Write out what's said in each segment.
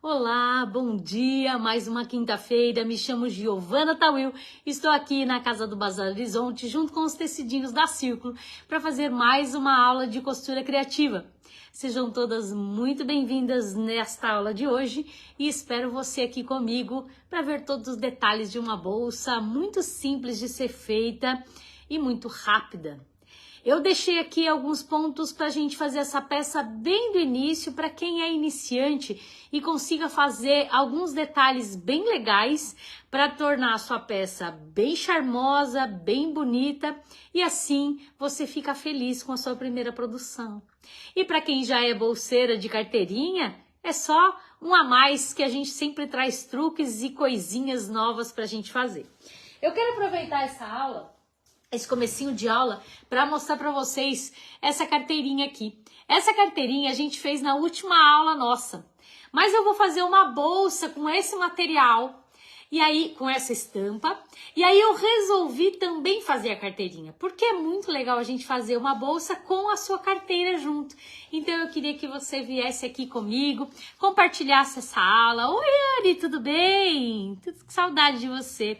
Olá, bom dia, mais uma quinta-feira, me chamo Giovana Tawil, estou aqui na Casa do Bazar Horizonte junto com os tecidinhos da Círculo para fazer mais uma aula de costura criativa. Sejam todas muito bem-vindas nesta aula de hoje e espero você aqui comigo para ver todos os detalhes de uma bolsa muito simples de ser feita e muito rápida. Eu deixei aqui alguns pontos para a gente fazer essa peça bem do início, para quem é iniciante e consiga fazer alguns detalhes bem legais para tornar a sua peça bem charmosa, bem bonita e assim você fica feliz com a sua primeira produção. E para quem já é bolseira de carteirinha, é só um a mais que a gente sempre traz truques e coisinhas novas para a gente fazer. Eu quero aproveitar essa aula, esse comecinho de aula, para mostrar para vocês essa carteirinha aqui. Essa carteirinha a gente fez na última aula nossa, mas eu vou fazer uma bolsa com esse material, e aí com essa estampa, e aí eu resolvi também fazer a carteirinha, porque é muito legal a gente fazer uma bolsa com a sua carteira junto. Então eu queria que você viesse aqui comigo, compartilhasse essa aula. Oi, Ari, tudo bem? Tô com saudade de você.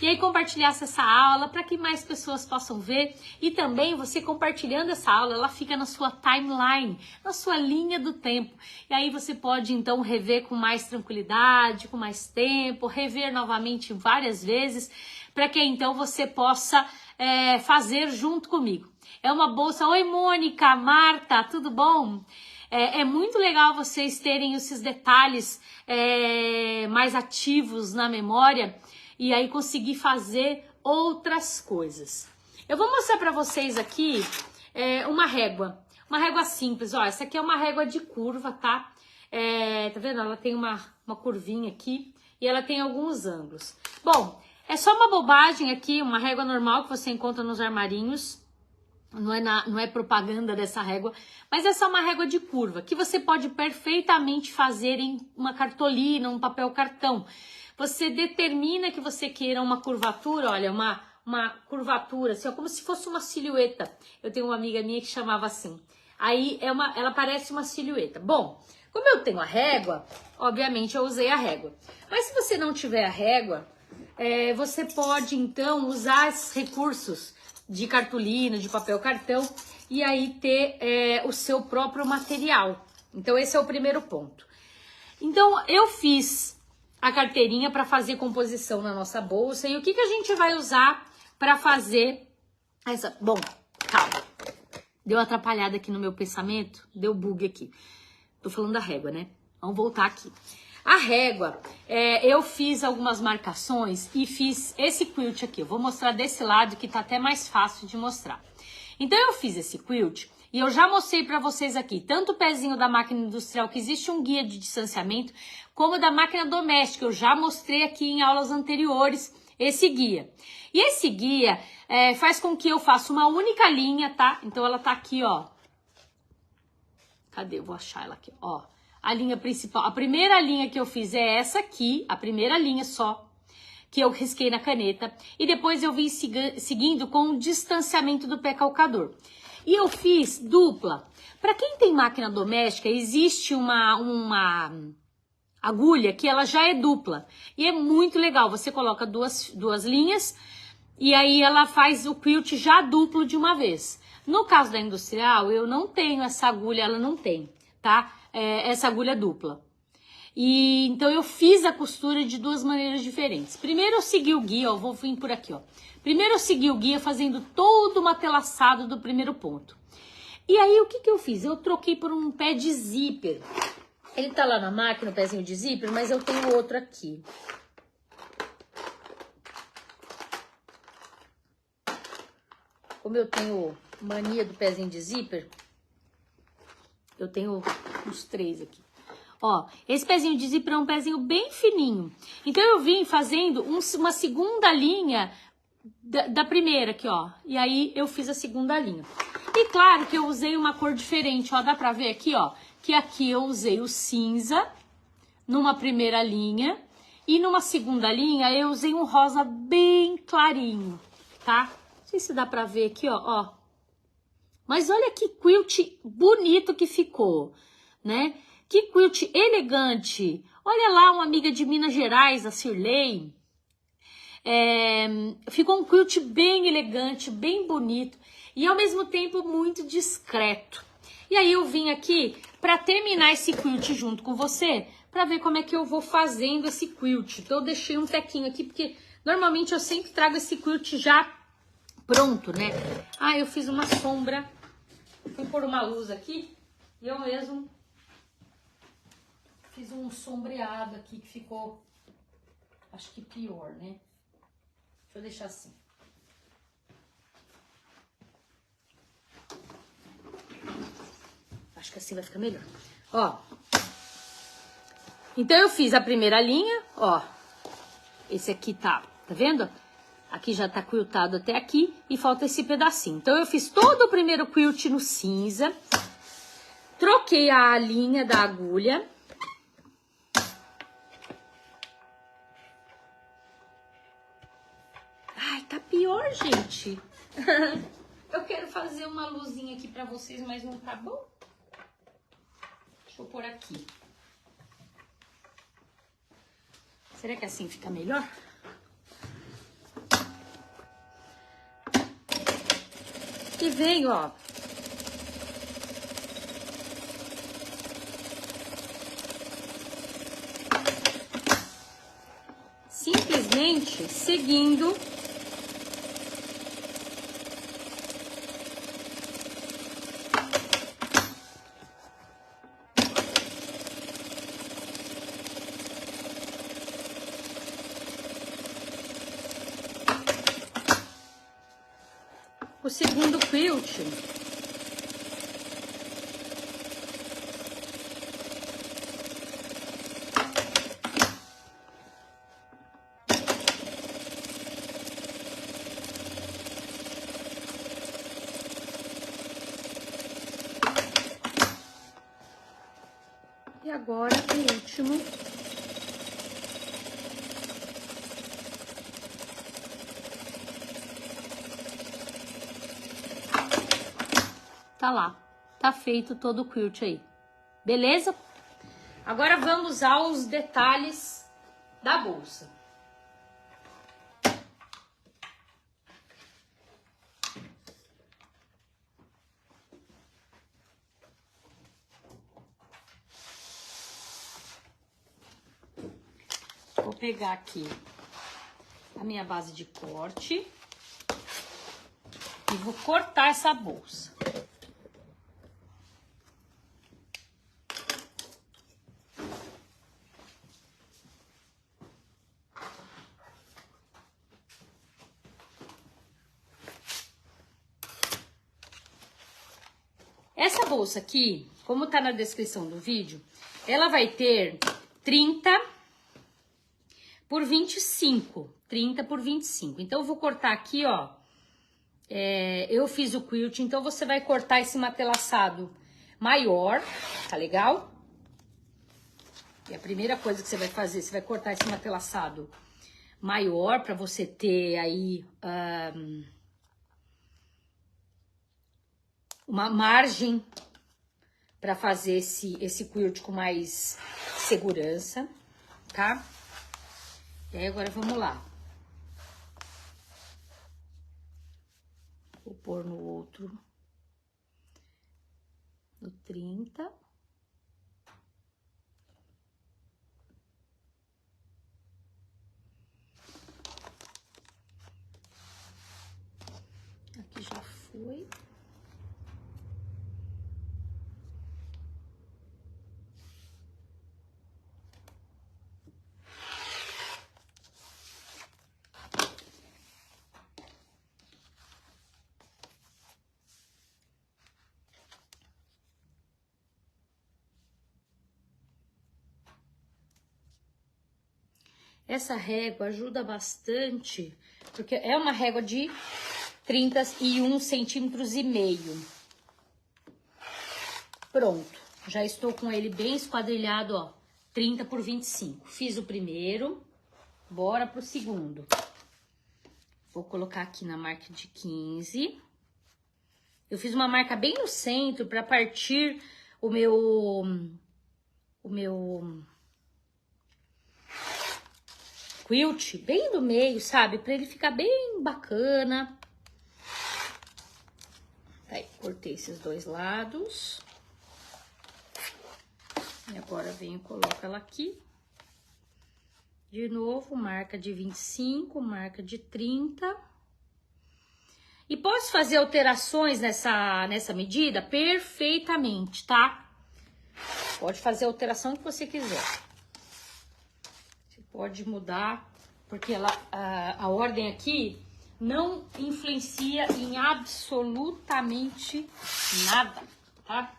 E aí compartilhasse essa aula para que mais pessoas possam ver. E também você compartilhando essa aula, ela fica na sua timeline, na sua linha do tempo. E aí você pode então rever com mais tranquilidade, com mais tempo, rever novamente várias vezes, para que então você possa fazer junto comigo. É uma bolsa... Oi, Mônica, Marta, tudo bom? É muito legal vocês terem esses detalhes mais ativos na memória, e aí conseguir fazer outras coisas. Eu vou mostrar para vocês aqui uma régua simples. Ó, essa aqui é uma régua de curva, tá? Tá vendo? Ela tem uma curvinha aqui e ela tem alguns ângulos. Bom, é só uma bobagem aqui, uma régua normal que você encontra nos armarinhos. Não é propaganda dessa régua, mas essa é uma régua de curva que você pode perfeitamente fazer em uma cartolina, um papel cartão. Você determina que você queira uma curvatura, olha, uma curvatura, assim, ó, como se fosse uma silhueta. Eu tenho uma amiga minha que chamava assim. Aí ela parece uma silhueta. Bom, como eu tenho a régua, obviamente eu usei a régua. Mas se você não tiver a régua, você pode então usar esses recursos de cartolina, de papel cartão, e aí ter o seu próprio material. Então esse é o primeiro ponto. Então eu fiz a carteirinha para fazer composição na nossa bolsa. E o que a gente vai usar para fazer essa... Bom, calma. Deu uma atrapalhada aqui no meu pensamento, deu bug aqui. Tô falando da régua, né? Vamos voltar aqui. A régua, eu fiz algumas marcações e fiz esse quilt aqui. Eu vou mostrar desse lado que tá até mais fácil de mostrar. Então eu fiz esse quilt e eu já mostrei para vocês aqui, tanto o pezinho da máquina industrial, que existe um guia de distanciamento, como da máquina doméstica. Eu já mostrei aqui em aulas anteriores esse guia. E esse guia faz com que eu faça uma única linha, tá? Então ela tá aqui, ó. Cadê? Eu vou achar ela aqui, ó. A linha principal, a primeira linha que eu fiz é essa aqui, a primeira linha só, que eu risquei na caneta. E depois eu vim seguindo com o distanciamento do pé calcador. E eu fiz dupla. Para quem tem máquina doméstica, existe uma agulha que ela já é dupla. E é muito legal. Você coloca duas linhas e aí ela faz o quilt já duplo de uma vez. No caso da industrial, eu não tenho essa agulha, ela não tem, tá? Essa agulha dupla. E então eu fiz a costura de duas maneiras diferentes. Primeiro eu segui o guia, ó, vou vir por aqui, ó. Primeiro eu segui o guia fazendo todo o matelaçado do primeiro ponto. E aí o que eu fiz? Eu troquei por um pé de zíper. Ele tá lá na máquina, o pezinho de zíper, mas eu tenho outro aqui. Como eu tenho mania do pezinho de zíper, eu tenho uns 3 aqui. Ó, esse pezinho de zíper é um pezinho bem fininho. Então eu vim fazendo uma segunda linha da primeira aqui, ó. E aí eu fiz a segunda linha. E claro que eu usei uma cor diferente, ó. Dá pra ver aqui, ó. Que aqui eu usei o cinza numa primeira linha. E numa segunda linha eu usei um rosa bem clarinho, tá? Não sei se dá pra ver aqui, ó. Mas olha que quilt bonito que ficou, né? Que quilt elegante. Olha lá, uma amiga de Minas Gerais, a Cirlei. Ficou um quilt bem elegante, bem bonito e ao mesmo tempo muito discreto. E aí eu vim aqui para terminar esse quilt junto com você, para ver como é que eu vou fazendo esse quilt. Então eu deixei um tequinho aqui, porque normalmente eu sempre trago esse quilt já pronto, né? Ah, eu fiz uma sombra, fui pôr uma luz aqui e eu mesmo fiz um sombreado aqui que ficou, acho que pior, né? Deixa eu deixar assim. Acho que assim vai ficar melhor. Ó. Então eu fiz a primeira linha, ó. Esse aqui tá vendo? Aqui já tá quiltado até aqui e falta esse pedacinho. Então eu fiz todo o primeiro quilt no cinza. Troquei a linha da agulha. Ai, tá pior, gente. Eu quero fazer uma luzinha aqui pra vocês, mas não tá bom. Deixa eu pôr aqui. Será que assim fica melhor? E veio, ó. Simplesmente seguindo o segundo quilt. E agora o último. Tá lá, tá feito todo o quilt aí, beleza? Agora vamos aos detalhes da bolsa. Vou pegar aqui a minha base de corte e vou cortar essa bolsa. Essa bolsa aqui, como tá na descrição do vídeo, ela vai ter 30 por 25. 30 por 25. Então, eu vou cortar aqui, ó. Eu fiz o quilt, então você vai cortar esse matelaçado maior, tá legal? E a primeira coisa que você vai fazer, você vai cortar esse matelaçado maior pra você ter aí uma margem para fazer esse quilt com mais segurança, tá? E aí agora vamos lá. Vou pôr no outro, no 30. Aqui já foi. Essa régua ajuda bastante, porque é uma régua de 31,5 centímetros. Pronto, já estou com ele bem esquadrilhado, ó, 30 por 25. Fiz o primeiro, bora pro segundo. Vou colocar aqui na marca de 15. Eu fiz uma marca bem no centro para partir o meu o meu quilt bem do meio, sabe? Pra ele ficar bem bacana. Aí, cortei esses dois lados. E agora venho e coloco ela aqui. De novo, marca de 25, marca de 30. E posso fazer alterações nessa medida perfeitamente, tá? Pode fazer a alteração que você quiser. Você pode mudar, porque a ordem aqui não influencia em absolutamente nada, tá?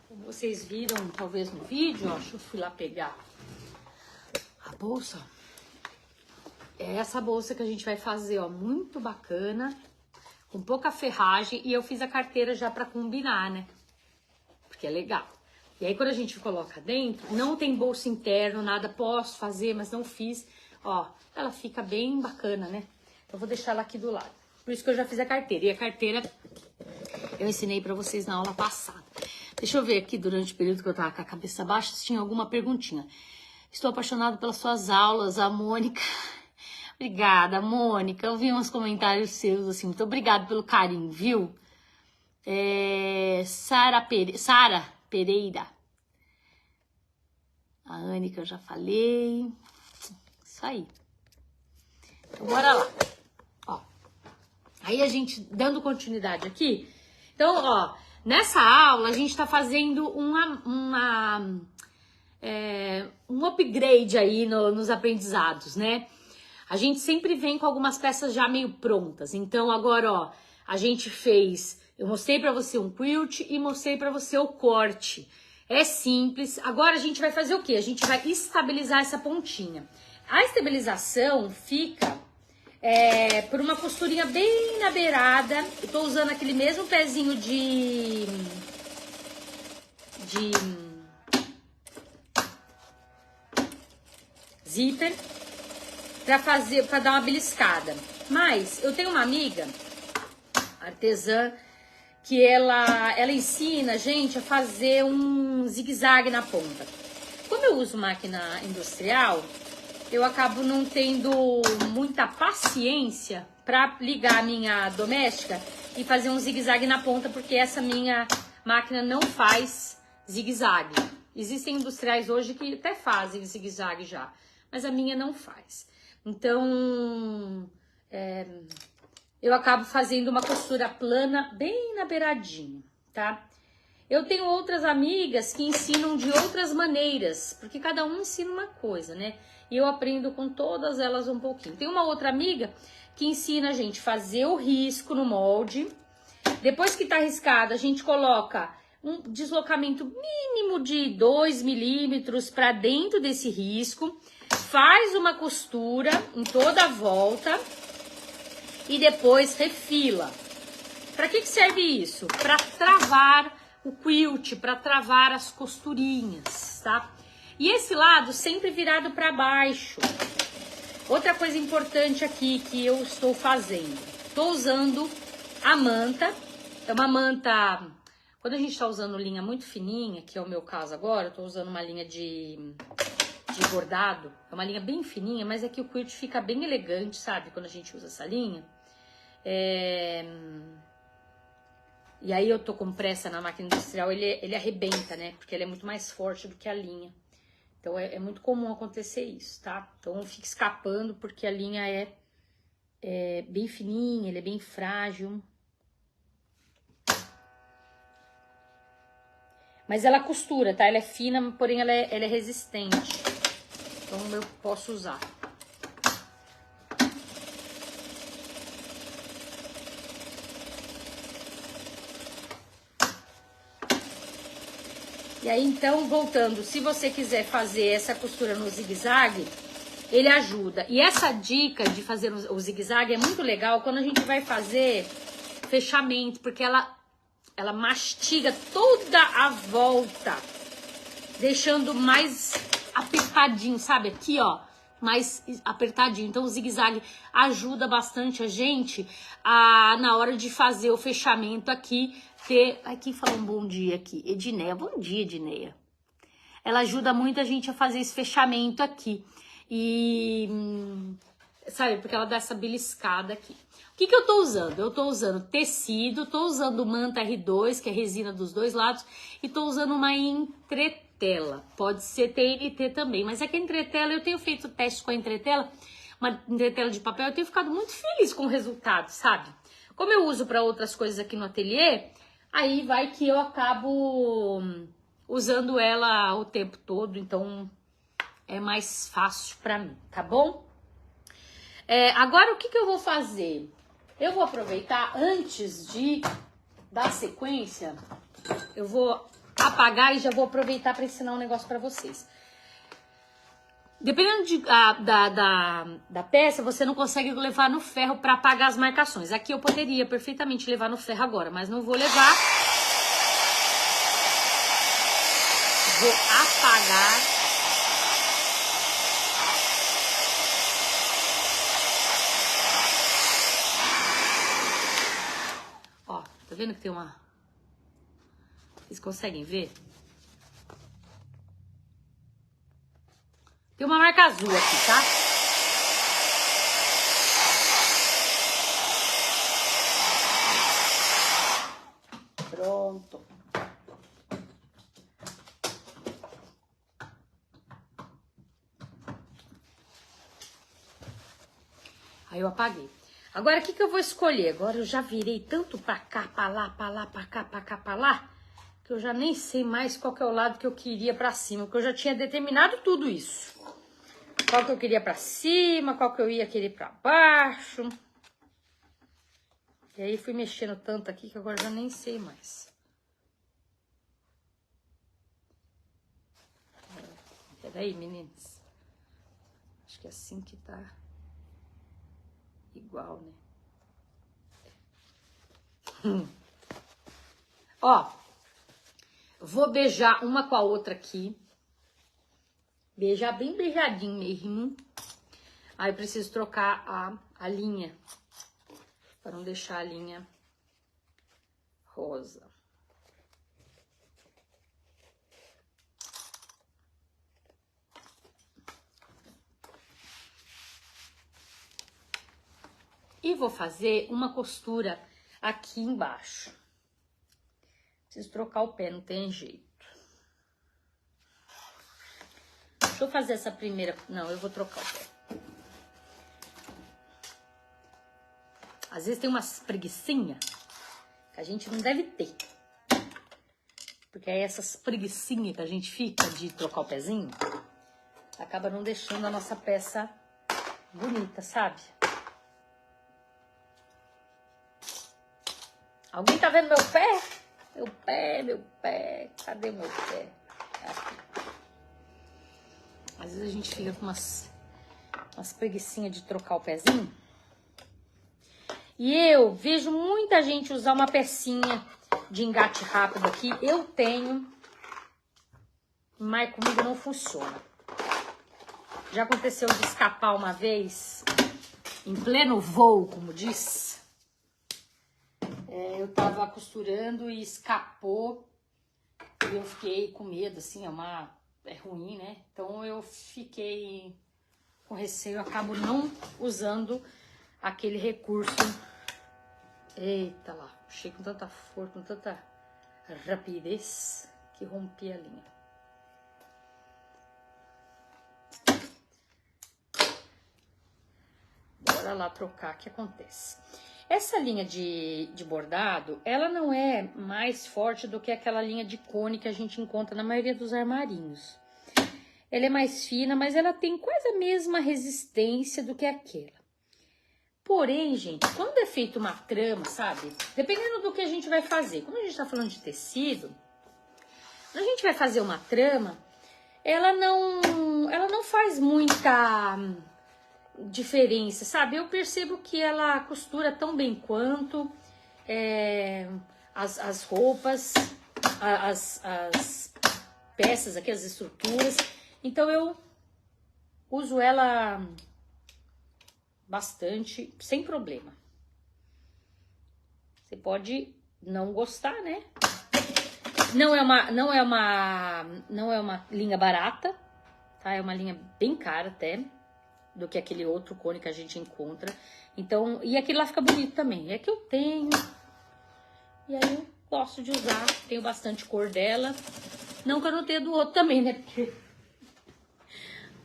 Como vocês viram, talvez no vídeo, ó, deixa eu fui lá pegar a bolsa. É essa bolsa que a gente vai fazer, ó, muito bacana, com pouca ferragem, e eu fiz a carteira já pra combinar, né? Porque é legal. E aí quando a gente coloca dentro, não tem bolso interno, nada, posso fazer, mas não fiz, ó, ela fica bem bacana, né? Então eu vou deixar ela aqui do lado. Por isso que eu já fiz a carteira. E a carteira eu ensinei pra vocês na aula passada. Deixa eu ver aqui, durante o período que eu tava com a cabeça baixa, se tinha alguma perguntinha. Estou apaixonado pelas suas aulas, a Mônica. Obrigada, Mônica. Eu vi uns comentários seus, assim, muito obrigada pelo carinho, viu? Sara Pereira. A Ânica eu já falei. Isso aí. Então, bora lá. Ó. Aí a gente, dando continuidade aqui. Então, ó, nessa aula a gente tá fazendo um upgrade aí nos aprendizados, né? A gente sempre vem com algumas peças já meio prontas. Então, agora, ó, a gente fez... Eu mostrei pra você um quilt e mostrei pra você o corte. É simples. Agora a gente vai fazer o quê? A gente vai estabilizar essa pontinha. A estabilização fica por uma costurinha bem na beirada. Eu tô usando aquele mesmo pezinho de zíper pra dar uma beliscada. Mas eu tenho uma amiga artesã que ela ensina a gente a fazer um zigue-zague na ponta. Como eu uso máquina industrial, eu acabo não tendo muita paciência para ligar a minha doméstica e fazer um zigue-zague na ponta, porque essa minha máquina não faz zigue-zague. Existem industriais hoje que até fazem zigue-zague já, mas a minha não faz. Então, eu acabo fazendo uma costura plana bem na beiradinha, tá? Eu tenho outras amigas que ensinam de outras maneiras, porque cada um ensina uma coisa, né? E eu aprendo com todas elas um pouquinho. Tem uma outra amiga que ensina a gente fazer o risco no molde. Depois que tá riscado, a gente coloca um deslocamento mínimo de 2 milímetros para dentro desse risco, faz uma costura em toda a volta e depois refila. Para que serve isso? Para travar o quilt, para travar as costurinhas, tá? E esse lado sempre virado para baixo. Outra coisa importante aqui que eu estou fazendo. Estou usando a manta. É uma manta... Quando a gente está usando linha muito fininha, que é o meu caso agora, eu estou usando uma linha de bordado. É uma linha bem fininha, mas é que o quilt fica bem elegante, sabe? Quando a gente usa essa linha. E aí eu tô com pressa na máquina industrial, ele arrebenta, né? Porque ele é muito mais forte do que a linha. Então é muito comum acontecer isso, tá? Então fica escapando porque a linha é bem fininha, ele é bem frágil. Mas ela costura, tá? Ela é fina, porém ela é resistente. Então eu posso usar. E aí, então, voltando, se você quiser fazer essa costura no zigue-zague, ele ajuda. E essa dica de fazer o zigue-zague é muito legal quando a gente vai fazer fechamento, porque ela mastiga toda a volta, deixando mais apertadinho, sabe? Aqui, ó, mais apertadinho. Então o zigue-zague ajuda bastante a gente na hora de fazer o fechamento aqui, ter... Aqui fala um bom dia aqui, Edneia. Bom dia, Edneia. Ela ajuda muito a gente a fazer esse fechamento aqui. E... sabe, porque ela dá essa beliscada aqui. O que eu tô usando? Eu tô usando tecido, tô usando manta R2, que é resina dos dois lados, e tô usando uma entretela. Pode ser TNT também, mas é que a entretela, eu tenho feito teste com a entretela, uma entretela de papel, eu tenho ficado muito feliz com o resultado, sabe? Como eu uso para outras coisas aqui no ateliê, aí vai que eu acabo usando ela o tempo todo, então é mais fácil para mim, tá bom? Agora o que eu vou fazer? Eu vou aproveitar, antes de dar sequência, eu vou apagar e já vou aproveitar para ensinar um negócio para vocês. Dependendo da peça, você não consegue levar no ferro para apagar as marcações. Aqui eu poderia perfeitamente levar no ferro agora, mas não vou levar. Vou apagar. Tá vendo que tem uma... Vocês conseguem ver? Tem uma marca azul aqui, tá? Pronto. Aí eu apaguei. Agora, o que eu vou escolher? Agora eu já virei tanto pra cá, pra lá, pra lá, pra cá, pra cá, pra lá, que eu já nem sei mais qual que é o lado que eu queria pra cima, porque eu já tinha determinado tudo isso. Qual que eu queria pra cima, qual que eu ia querer pra baixo. E aí fui mexendo tanto aqui que agora já nem sei mais. Peraí, meninas. Acho que é assim que tá... igual, né? Ó, vou beijar uma com a outra aqui. Beijar bem beijadinho mesmo. Aí preciso trocar a linha, para não deixar a linha rosa. E vou fazer uma costura aqui embaixo. Preciso trocar o pé, não tem jeito. Deixa eu fazer essa primeira... Não, eu vou trocar o pé. Às vezes tem umas preguicinhas que a gente não deve ter. Porque aí essas preguicinhas que a gente fica de trocar o pezinho, acaba não deixando a nossa peça bonita, sabe? Alguém tá vendo meu pé? Meu pé, meu pé. Cadê meu pé? Aqui. Às vezes a gente fica com umas preguicinhas de trocar o pezinho. E eu vejo muita gente usar uma pecinha de engate rápido aqui. Eu tenho, mas comigo não funciona. Já aconteceu de escapar uma vez, em pleno voo, como diz. Eu tava costurando e escapou. E eu fiquei com medo, assim, é ruim, né? Então eu fiquei com receio, eu acabo não usando aquele recurso. Eita lá, puxei com tanta força, com tanta rapidez que rompi a linha. Bora lá trocar, o que acontece? Essa linha de bordado, ela não é mais forte do que aquela linha de cone que a gente encontra na maioria dos armarinhos. Ela é mais fina, mas ela tem quase a mesma resistência do que aquela. Porém, gente, quando é feita uma trama, sabe? Dependendo do que a gente vai fazer. Como a gente tá falando de tecido, quando a gente vai fazer uma trama, ela não faz muita diferença, sabe? Eu percebo que ela costura tão bem quanto as roupas, as peças aqui, as estruturas. Então eu uso ela bastante, sem problema. Você pode não gostar, né? Não é uma linha barata, tá? É uma linha bem cara até, do que aquele outro cone que a gente encontra. Então, e aquele lá fica bonito também. É que eu tenho, e aí eu gosto de usar, tenho bastante cor dela. Não que eu não tenha do outro também, né? Porque...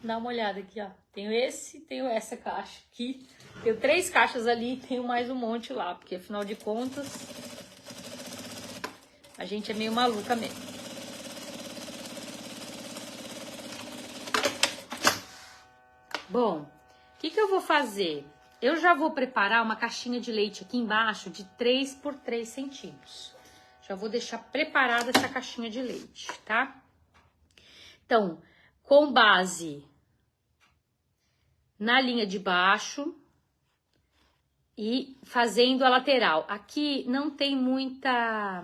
Dá uma olhada aqui, ó. Tenho esse, tenho essa caixa aqui. Tenho 3 caixas ali, tenho mais um monte lá, porque afinal de contas, a gente é meio maluca mesmo. Bom, o que eu vou fazer? Eu já vou preparar uma caixinha de leite aqui embaixo de 3 por 3 centímetros. Já vou deixar preparada essa caixinha de leite, tá? Então, com base na linha de baixo e fazendo a lateral. Aqui não tem muita...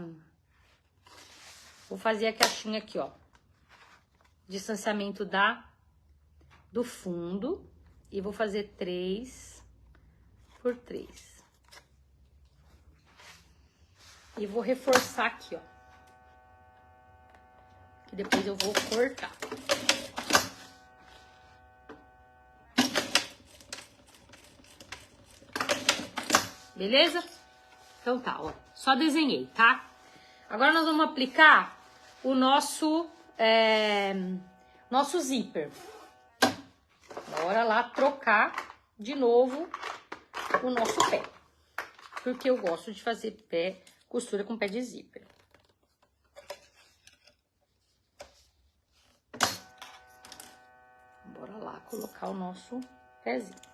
Vou fazer a caixinha aqui, ó. Distanciamento do fundo. E vou fazer 3 por 3. E vou reforçar aqui, ó. Que depois eu vou cortar. Beleza? Então tá, ó. Só desenhei, tá? Agora nós vamos aplicar o nosso zíper. Bora lá trocar de novo o nosso pé. Porque eu gosto de fazer costura com pé de zíper. Bora lá colocar o nosso pezinho.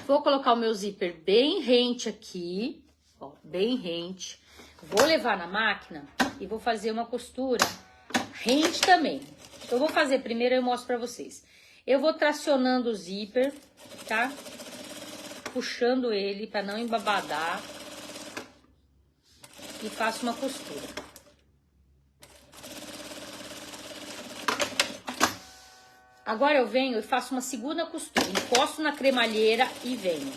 Vou colocar o meu zíper bem rente aqui, ó, bem rente. Vou levar na máquina e vou fazer uma costura rente também. Eu vou fazer primeiro, eu mostro pra vocês. Eu vou tracionando o zíper, tá? Puxando ele pra não embabadar. E faço uma costura. Agora eu venho e faço uma segunda costura. Encosto na cremalheira e venho.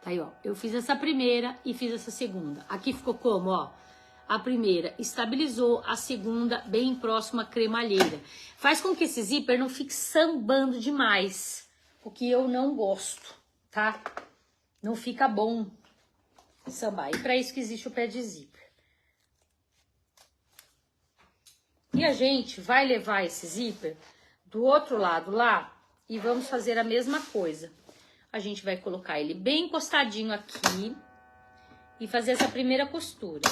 Aí, ó, eu fiz essa primeira e fiz essa segunda. Aqui ficou como, ó? A primeira estabilizou, a segunda bem próxima à cremalheira. Faz com que esse zíper não fique sambando demais, o que eu não gosto, tá? Não fica bom sambar. E para isso que existe o pé de zíper. E a gente vai levar esse zíper do outro lado lá e vamos fazer a mesma coisa. A gente vai colocar ele bem encostadinho aqui e fazer essa primeira costura.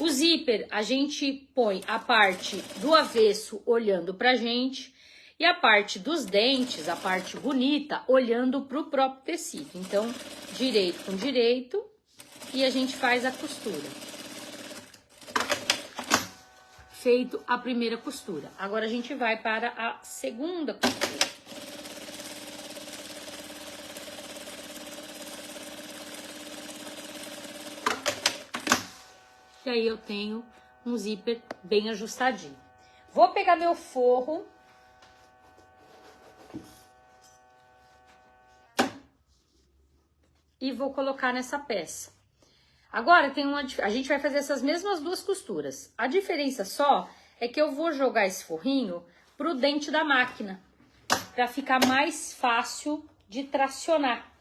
O zíper, a gente põe a parte do avesso olhando pra gente e a parte dos dentes, a parte bonita, olhando pro próprio tecido. Então, direito com direito e a gente faz a costura. Feito a primeira costura. Agora a gente vai para a segunda costura. E aí eu tenho um zíper bem ajustadinho. Vou pegar meu forro. E vou colocar nessa peça. Agora a gente vai fazer essas mesmas 2 costuras. A diferença só é que eu vou jogar esse forrinho pro dente da máquina, para ficar mais fácil de tracionar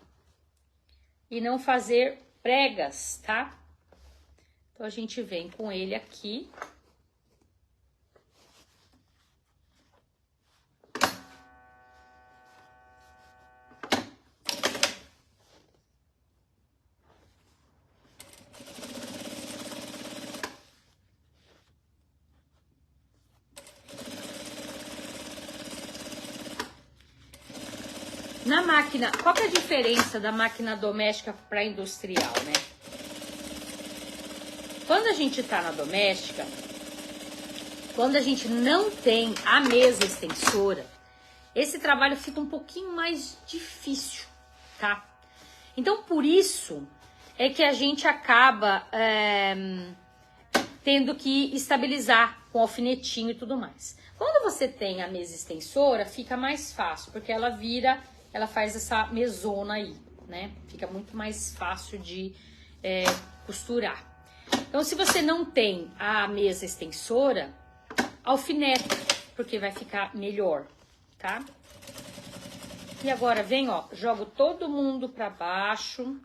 e não fazer pregas, tá? Então a gente vem com ele aqui. Na máquina, qual que é a diferença da máquina doméstica para industrial, né? Quando a gente tá na doméstica, quando a gente não tem a mesa extensora, esse trabalho fica um pouquinho mais difícil, tá? Então, por isso é que a gente acaba tendo que estabilizar com alfinetinho e tudo mais. Quando você tem a mesa extensora, fica mais fácil, porque ela vira, ela faz essa mesona aí, né? Fica muito mais fácil de costurar. Então, se você não tem a mesa extensora, alfineta, porque vai ficar melhor, tá? E agora vem, ó, jogo todo mundo para baixo,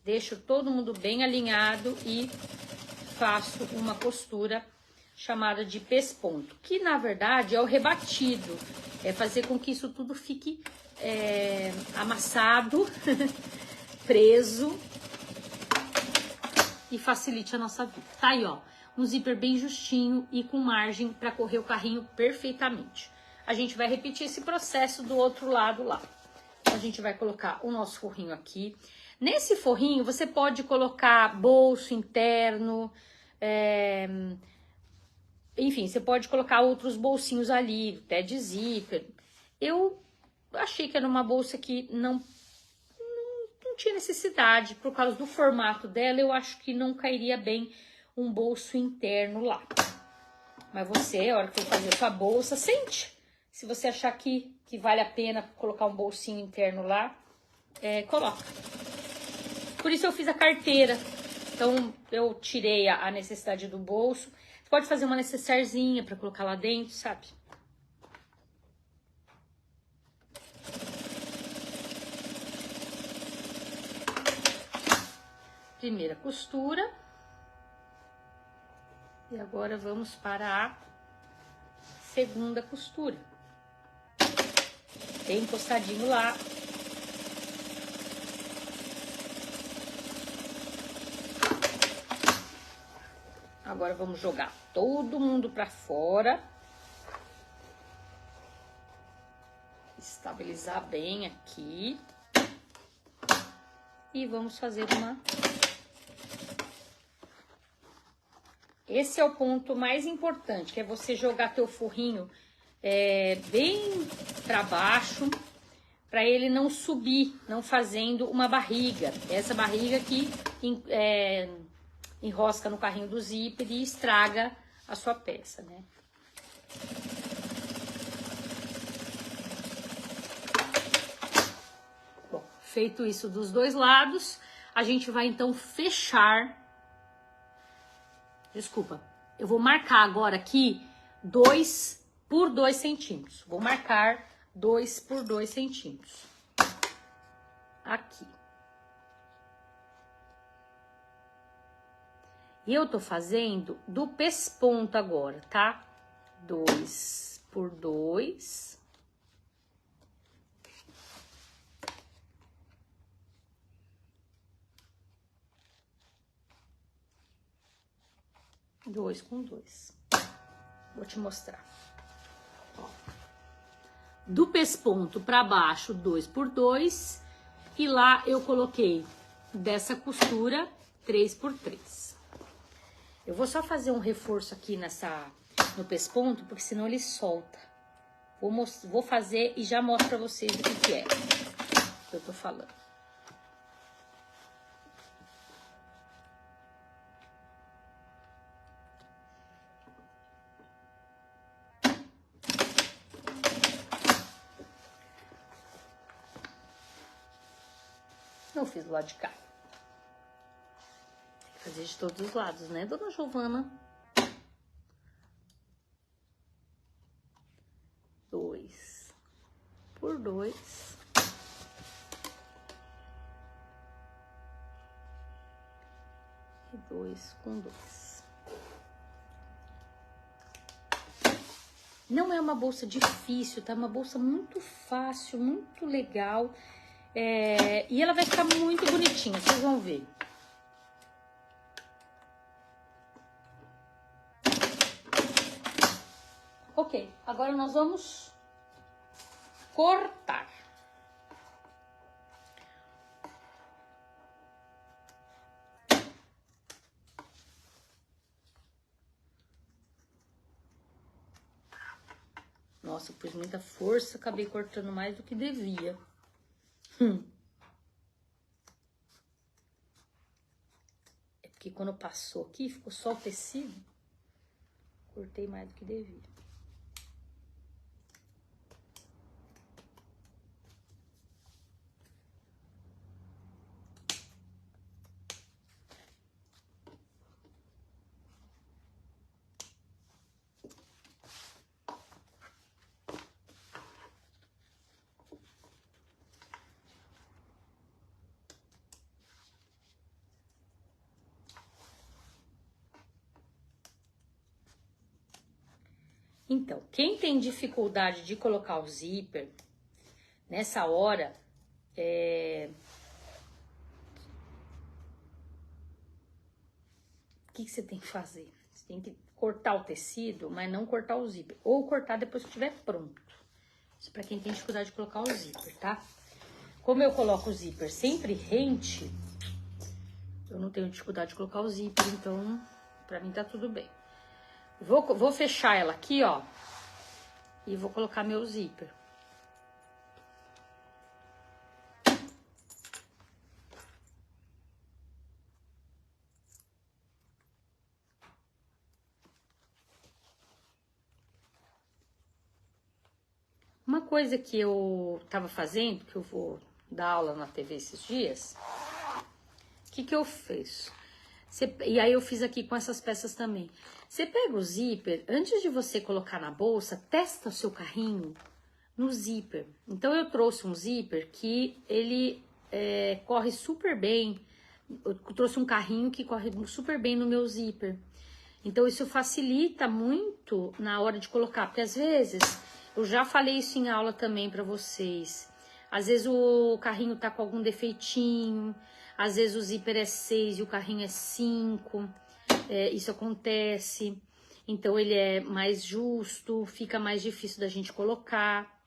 deixo todo mundo bem alinhado e faço uma costura chamada de pesponto, que na verdade é o rebatido, é fazer com que isso tudo fique amassado, preso e facilite a nossa vida. Tá aí, ó, um zíper bem justinho e com margem para correr o carrinho perfeitamente. A gente vai repetir esse processo do outro lado lá. A gente vai colocar o nosso forrinho aqui. Nesse forrinho, você pode colocar bolso interno, enfim, você pode colocar outros bolsinhos ali, até de zíper. Eu achei que era uma bolsa que não tinha necessidade, por causa do formato dela, eu acho que não cairia bem um bolso interno lá. Mas você, a hora que for fazer sua bolsa, sente. Se você achar que vale a pena colocar um bolsinho interno lá, coloca. Por isso eu fiz a carteira. Então, eu tirei a necessidade do bolso. Você pode fazer uma necessairezinha para colocar lá dentro, sabe? Primeira costura. E agora vamos para a segunda costura. Bem encostadinho lá. Agora vamos jogar todo mundo para fora. Estabilizar bem aqui. E vamos fazer uma... Esse é o ponto mais importante, que é você jogar teu forrinho bem para baixo, para ele não subir, não fazendo uma barriga. Essa barriga que enrosca no carrinho do zíper e estraga a sua peça, né? Bom, feito isso dos dois lados, a gente vai então fechar. Desculpa, eu vou marcar agora aqui 2 por 2 centímetros. Vou marcar 2 por 2 centímetros. Aqui. E eu tô fazendo do pesponto agora, tá? 2 por 2. Dois com 2. Vou te mostrar. Ó. Do pesponto para baixo, 2 por 2. E lá eu coloquei dessa costura 3 por 3. Eu vou só fazer um reforço aqui no pesponto, porque senão ele solta. Vou fazer e já mostro pra vocês o que é que eu tô falando. Eu fiz do lado de cá. Tem que fazer de todos os lados, né, dona Giovana? 2 por 2. E 2 com 2. Não é uma bolsa difícil, tá? É uma bolsa muito fácil, muito legal. E ela vai ficar muito bonitinha, vocês vão ver. Ok, agora nós vamos cortar. Nossa, pus muita força, acabei cortando mais do que devia. É porque quando passou aqui, ficou só o tecido. Cortei mais do que devia. Então, quem tem dificuldade de colocar o zíper, nessa hora, o que você tem que fazer? Você tem que cortar o tecido, mas não cortar o zíper. Ou cortar depois que estiver pronto. Isso pra quem tem dificuldade de colocar o zíper, tá? Como eu coloco o zíper sempre rente, eu não tenho dificuldade de colocar o zíper, então pra mim tá tudo bem. Vou fechar ela aqui, ó, e vou colocar meu zíper. Uma coisa que eu tava fazendo, que eu vou dar aula na TV esses dias, o que eu fiz? E aí eu fiz aqui com essas peças também. Você pega o zíper, antes de você colocar na bolsa, testa o seu carrinho no zíper. Então eu trouxe um zíper que ele corre super bem. Eu trouxe um carrinho que corre super bem no meu zíper. Então isso facilita muito na hora de colocar, porque às vezes, eu já falei isso em aula também pra vocês, às vezes o carrinho tá com algum defeitinho, às vezes o zíper é 6 e o carrinho é 5, isso acontece, então ele é mais justo, fica mais difícil da gente colocar.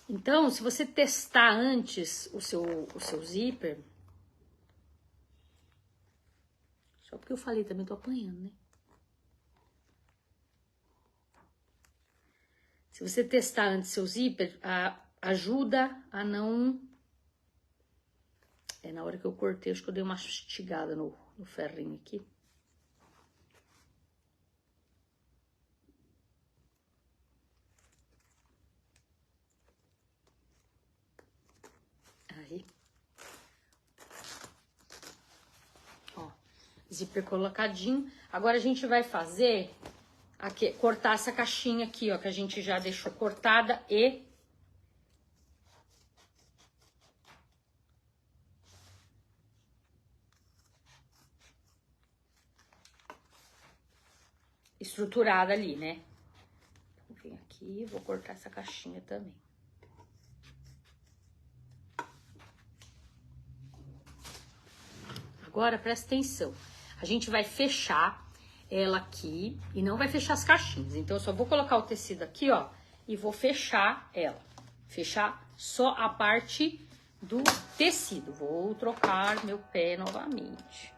Então, se você testar antes o seu zíper, só porque eu falei também, tô apanhando, né? Se você testar antes seu zíper, ajuda a não... na hora que eu cortei, acho que eu dei uma mastigada no ferrinho aqui. Aí. Ó, zíper colocadinho. Agora a gente vai fazer... aqui, cortar essa caixinha aqui, ó, que a gente já deixou cortada e estruturada ali, né? Vou vir aqui e vou cortar essa caixinha também. Agora, presta atenção. A gente vai fechar ela aqui e não vai fechar as caixinhas. Então, eu só vou colocar o tecido aqui, ó, e vou fechar ela. Fechar só a parte do tecido. Vou trocar meu pé novamente.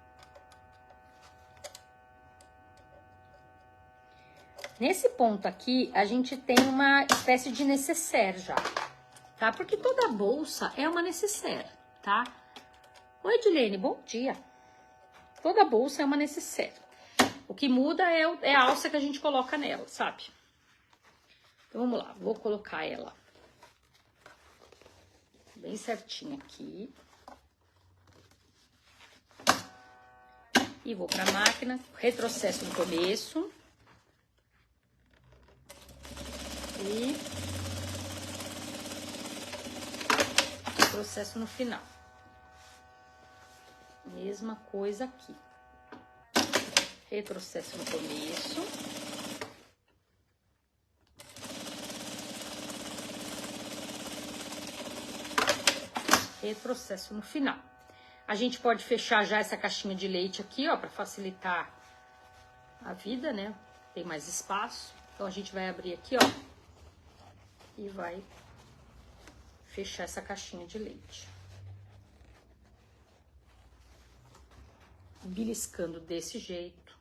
Nesse ponto aqui, a gente tem uma espécie de necessaire já, tá? Porque toda bolsa é uma necessaire, tá? Oi, Edilene, bom dia. Toda bolsa é uma necessaire. O que muda é a alça que a gente coloca nela, sabe? Então, vamos lá. Vou colocar ela bem certinha aqui. E vou pra máquina. Retrocesso no começo. E retrocesso no final. Mesma coisa aqui. Retrocesso no começo. Retrocesso no final. A gente pode fechar já essa caixinha de leite aqui, ó, para facilitar a vida, né? Tem mais espaço. Então, a gente vai abrir aqui, ó, e vai fechar essa caixinha de leite. Beliscando desse jeito.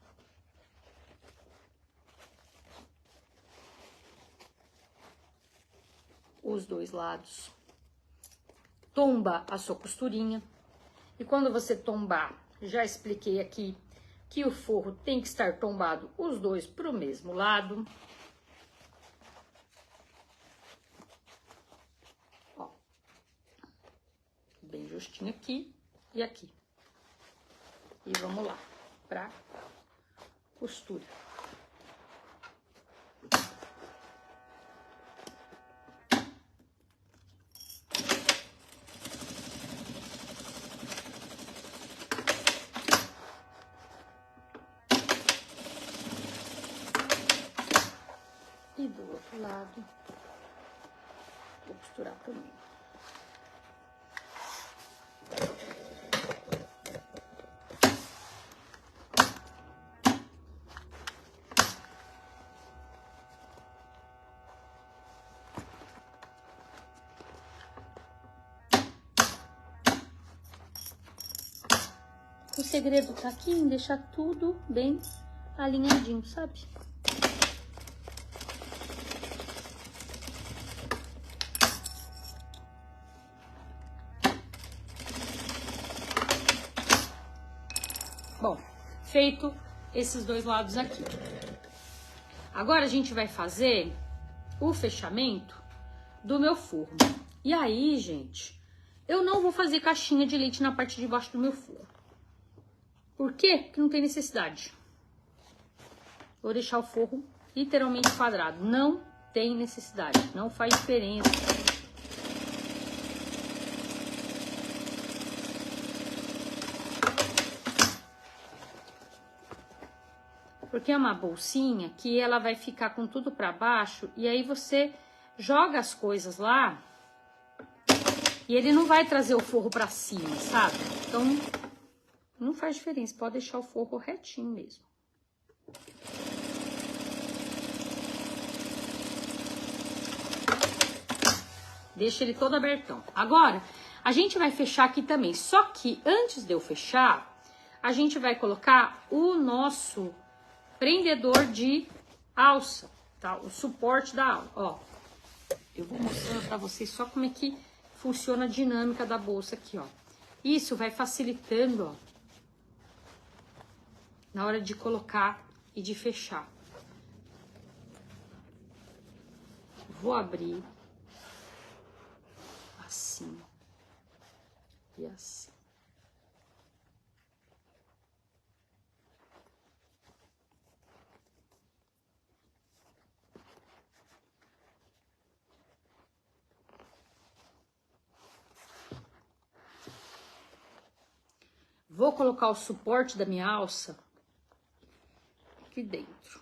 os dois lados. Tomba a sua costurinha. E quando você tombar, já expliquei aqui que o forro tem que estar tombado os dois para o mesmo lado. Ó, bem justinho aqui e aqui. E vamos lá, pra costura. E do outro lado, vou costurar pro meio. O segredo tá aqui em deixar tudo bem alinhadinho, sabe? Bom, feito esses dois lados aqui. Agora a gente vai fazer o fechamento do meu forro. E aí, gente, eu não vou fazer caixinha de leite na parte de baixo do meu forro. Por quê? Porque não tem necessidade. Vou deixar o forro literalmente quadrado. Não tem necessidade, não faz diferença. Porque é uma bolsinha que ela vai ficar com tudo pra baixo e aí você joga as coisas lá e ele não vai trazer o forro pra cima, sabe? Então, não faz diferença, pode deixar o forro retinho mesmo. Deixa ele todo abertão. Agora, a gente vai fechar aqui também, só que antes de eu fechar, a gente vai colocar o nosso prendedor de alça, tá? O suporte da alça, ó. Eu vou mostrando pra vocês só como é que funciona a dinâmica da bolsa aqui, ó. Isso vai facilitando, ó, na hora de colocar e de fechar. Vou abrir assim e assim. Vou colocar o suporte da minha alça aqui dentro.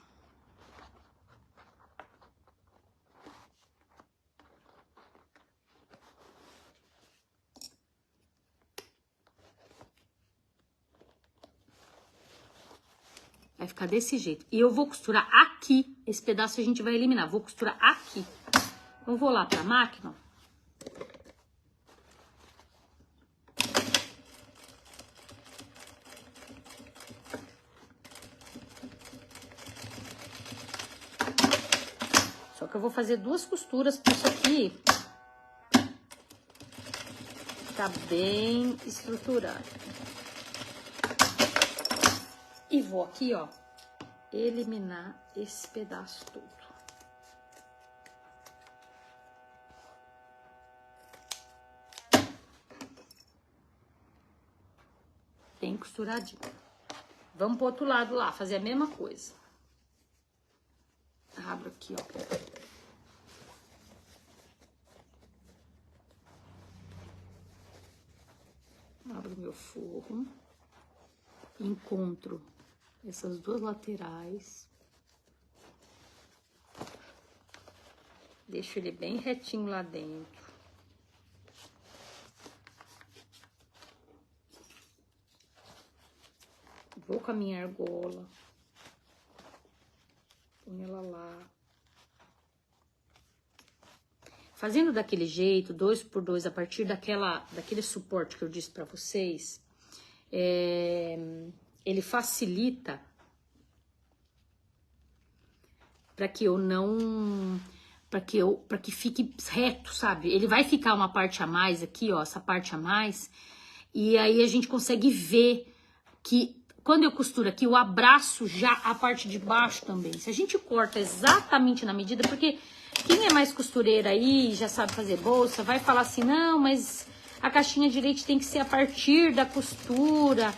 Vai ficar desse jeito. E eu vou costurar aqui. Esse pedaço a gente vai eliminar. Vou costurar aqui. Então, vou lá pra máquina. Só que eu vou fazer duas costuras, porque isso aqui tá bem estruturado. E vou aqui, ó, eliminar esse pedaço todo. Bem costuradinho. Vamos pro outro lado lá, fazer a mesma coisa. Abro aqui, ó. Abro meu forro. Encontro essas duas laterais. Deixo ele bem retinho lá dentro. Vou com a minha argola. Põe ela lá. Fazendo daquele jeito, 2 por 2, a partir daquele suporte que eu disse pra vocês, ele facilita para que eu não... para que fique reto, sabe? Ele vai ficar uma parte a mais aqui, ó, essa parte a mais, e aí a gente consegue ver que quando eu costuro aqui, eu abraço já a parte de baixo também. Se a gente corta exatamente na medida, porque quem é mais costureira aí, já sabe fazer bolsa, vai falar assim, não, mas a caixinha de leite tem que ser a partir da costura.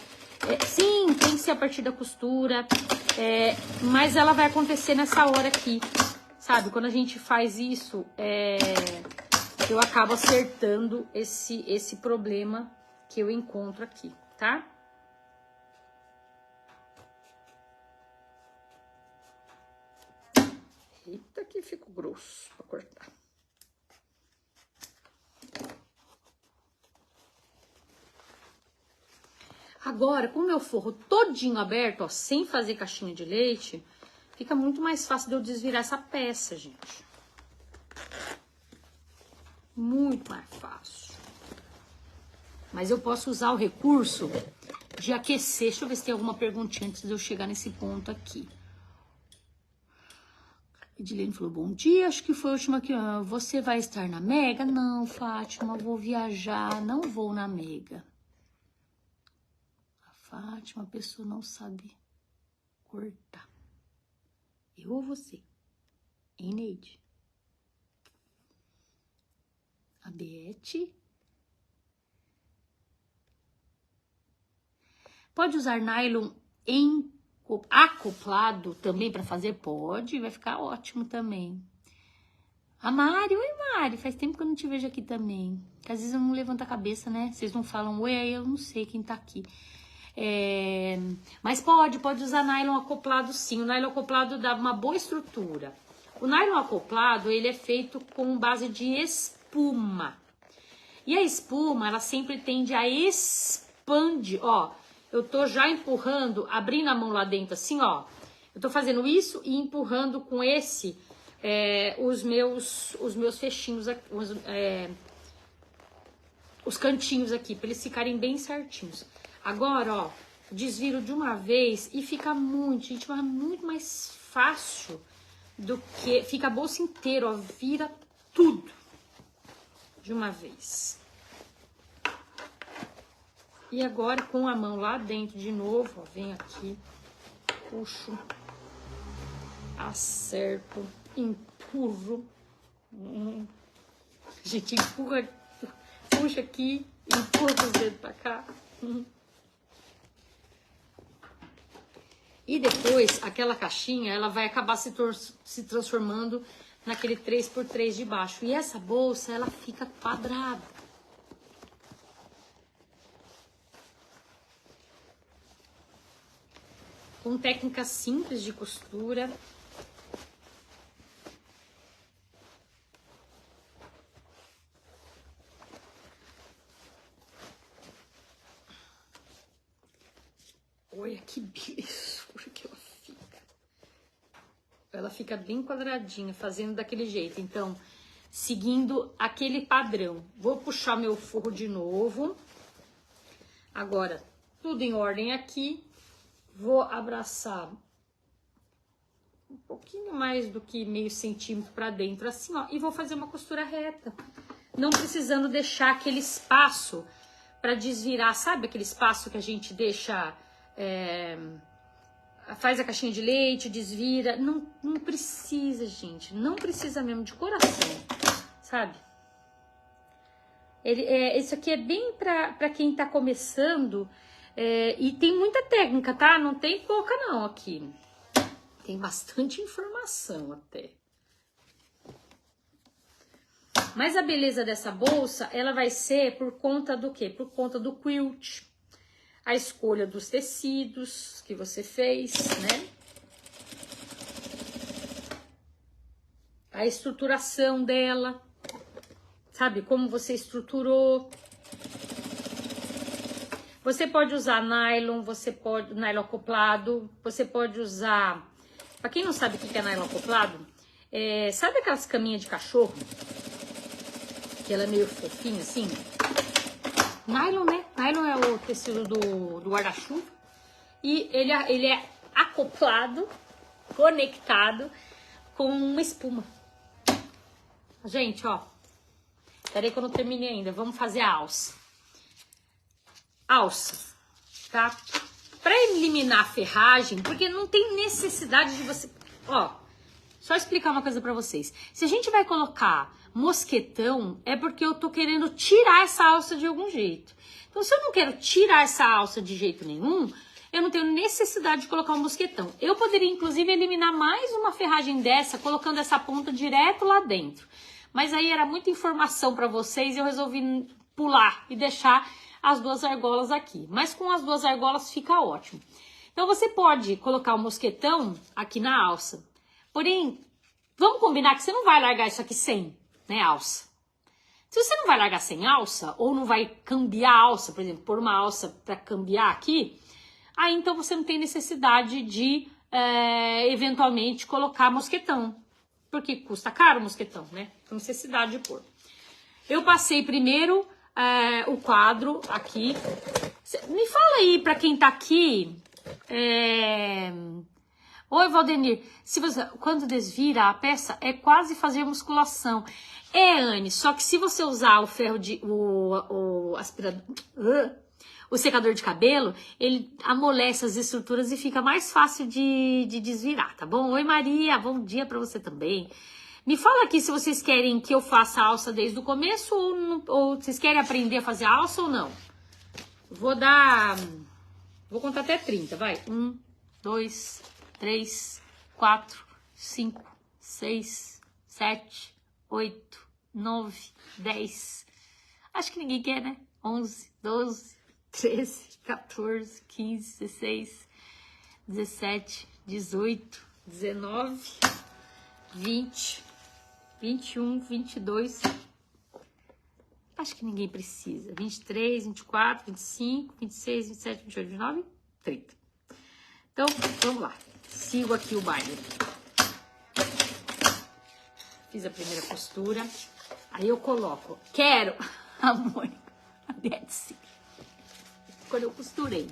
Sim, tem que ser a partir da costura, mas ela vai acontecer nessa hora aqui, sabe? Quando a gente faz isso, eu acabo acertando esse problema que eu encontro aqui, tá? Eita, que ficou grosso pra cortar. Agora, com o meu forro todinho aberto, ó, sem fazer caixinha de leite, fica muito mais fácil de eu desvirar essa peça, gente. Muito mais fácil. Mas eu posso usar o recurso de aquecer. Deixa eu ver se tem alguma perguntinha antes de eu chegar nesse ponto aqui. Edilene falou, bom dia, acho que foi a última que... Você vai estar na Mega? Não, Fátima, vou viajar, não vou na Mega. A Fátima, a pessoa não sabe cortar. Eu ou você? Hein, Neide? A Bete. Pode usar nylon acoplado também para fazer? Pode, vai ficar ótimo também. A Mari, oi Mari, faz tempo que eu não te vejo aqui também. Que às vezes eu não levanto a cabeça, né? Vocês não falam oi, aí eu não sei quem tá aqui. Mas pode usar nylon acoplado sim. O nylon acoplado dá uma boa estrutura. O nylon acoplado, ele é feito com base de espuma. E a espuma, ela sempre tende a expandir, ó. Eu tô já empurrando, abrindo a mão lá dentro assim, ó. Eu tô fazendo isso e empurrando com esse os meus fechinhos, os cantinhos aqui, para eles ficarem bem certinhos. Agora, ó, desviro de uma vez e fica muito, gente, mas muito mais fácil do que... Fica a bolsa inteira, ó, vira tudo de uma vez. E agora, com a mão lá dentro de novo, ó, vem aqui, puxo, acerto, empurro. A gente empurra, puxa aqui, empurra os dedos pra cá. E depois, aquela caixinha, ela vai acabar se transformando naquele 3x3 de baixo. E essa bolsa, ela fica quadrada. Com técnicas simples de costura. Olha que belezura que ela fica. Ela fica bem quadradinha, fazendo daquele jeito. Então, seguindo aquele padrão. Vou puxar meu forro de novo. Agora, tudo em ordem aqui. Vou abraçar um pouquinho mais do que meio centímetro para dentro, assim, ó. E vou fazer uma costura reta. Não precisando deixar aquele espaço para desvirar. Sabe aquele espaço que a gente deixa... faz a caixinha de leite, desvira. Não precisa, gente. Não precisa mesmo, de coração. Sabe? Isso aqui é bem para quem tá começando... e tem muita técnica, tá? Não tem pouca não aqui. Tem bastante informação até. Mas a beleza dessa bolsa, ela vai ser por conta do quê? Por conta do quilt. A escolha dos tecidos que você fez, né? A estruturação dela. Sabe? Como você estruturou. Você pode usar nylon, nylon acoplado, você pode usar... Pra quem não sabe o que é nylon acoplado, sabe aquelas caminhas de cachorro? Que ela é meio fofinha assim? Nylon, né? Nylon é o tecido do guarda-chuva. E ele é acoplado, conectado com uma espuma. Gente, ó. Peraí que eu não terminei ainda. Vamos fazer a alça. Alça, tá? Pra eliminar a ferragem, porque não tem necessidade de você... Ó, só explicar uma coisa pra vocês. Se a gente vai colocar mosquetão, é porque eu tô querendo tirar essa alça de algum jeito. Então, se eu não quero tirar essa alça de jeito nenhum, eu não tenho necessidade de colocar um mosquetão. Eu poderia, inclusive, eliminar mais uma ferragem dessa, colocando essa ponta direto lá dentro. Mas aí era muita informação para vocês e eu resolvi pular e deixar as duas argolas aqui. Mas com as duas argolas fica ótimo. Então, você pode colocar o mosquetão aqui na alça. Porém, vamos combinar que você não vai largar isso aqui sem, né, alça. Se você não vai largar sem alça, ou não vai cambiar a alça, por exemplo, pôr uma alça para cambiar aqui, aí então você não tem necessidade de, eventualmente, colocar mosquetão. Porque custa caro o mosquetão, né? Tem necessidade de pôr. Eu passei primeiro o quadro aqui. Me fala aí, para quem tá aqui... Oi, Valdemir. Se você, quando desvira a peça, é quase fazer musculação. Anne, só que se você usar o ferro de... o aspirador... o secador de cabelo, ele amolece as estruturas e fica mais fácil de desvirar, tá bom? Oi, Maria, bom dia pra você também. Me fala aqui se vocês querem que eu faça a alça desde o começo ou vocês querem aprender a fazer a alça ou não. Vou contar até 30, vai. 1, 2, 3, 4, 5, 6, 7, 8, 9, 10. Acho que ninguém quer, né? 11, 12, 13, 14, 15, 16, 17, 18, 19, 20, 21, 22. Acho que ninguém precisa. 23, 24, 25, 26, 27, 28, 29, 30. Então, vamos lá. Sigo aqui o baile. Fiz a primeira costura. Aí eu coloco. Quero, amor, a Betsy. Quando eu costurei.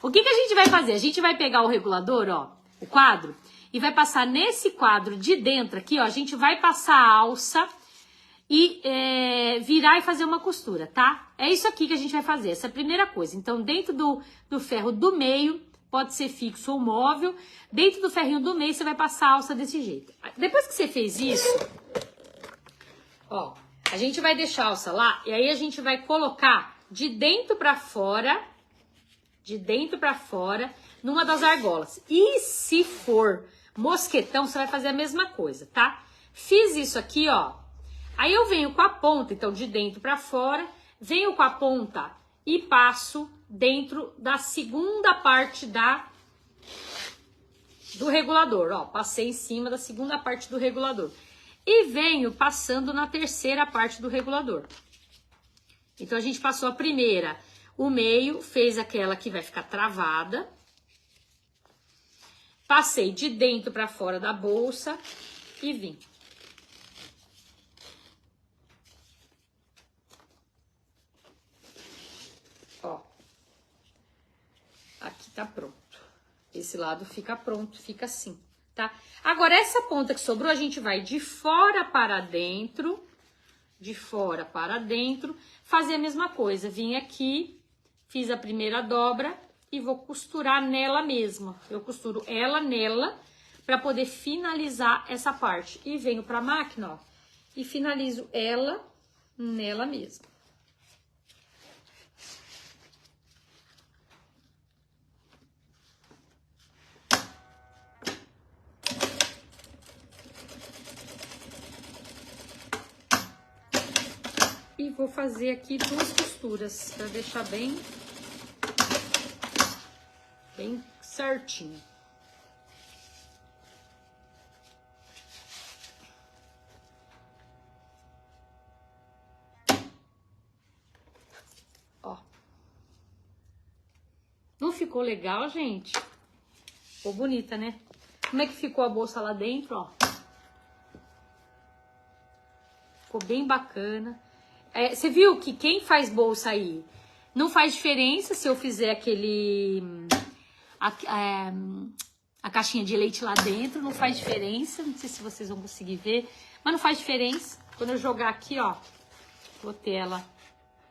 O que a gente vai fazer? A gente vai pegar o regulador, ó, o quadro, e vai passar nesse quadro de dentro aqui, ó, a gente vai passar a alça e virar e fazer uma costura, tá? É isso aqui que a gente vai fazer, essa é a primeira coisa. Então, dentro do ferro do meio, pode ser fixo ou móvel, dentro do ferrinho do meio você vai passar a alça desse jeito. Depois que você fez isso, ó, a gente vai deixar a alça lá e aí a gente vai colocar de dentro pra fora, numa das argolas. E se for mosquetão, você vai fazer a mesma coisa, tá? Fiz isso aqui, ó. Aí eu venho com a ponta, então de dentro pra fora, venho com a ponta e passo dentro da segunda parte do regulador, ó. Passei em cima da segunda parte do regulador. E venho passando na terceira parte do regulador. Então, a gente passou a primeira, o meio, fez aquela que vai ficar travada. Passei de dentro para fora da bolsa e vim. Ó. Aqui tá pronto. Esse lado fica pronto, fica assim, tá? Agora, essa ponta que sobrou, a gente vai de fora para dentro... de fora para dentro, fazer a mesma coisa. Vim aqui, fiz a primeira dobra e vou costurar nela mesma. Eu costuro ela nela para poder finalizar essa parte. E venho para a máquina, ó, e finalizo ela nela mesma. E vou fazer aqui 2 costuras para deixar bem certinho. Ó. Não ficou legal, gente? Ficou bonita, né? Como é que ficou a bolsa lá dentro, ó? Ficou bem bacana. Você viu que quem faz bolsa aí não faz diferença se eu fizer a caixinha de leite lá dentro, não faz diferença. Não sei se vocês vão conseguir ver, Mas não faz diferença. Quando eu jogar aqui, ó, vou ter ela.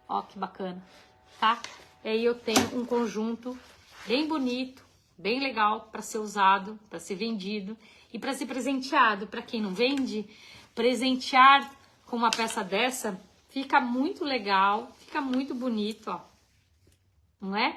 Ó, que bacana, tá? E aí eu tenho um conjunto bem bonito, bem legal para ser usado, para ser vendido e para ser presenteado. Para quem não vende, presentear com uma peça dessa fica muito legal, fica muito bonito, ó. Não é?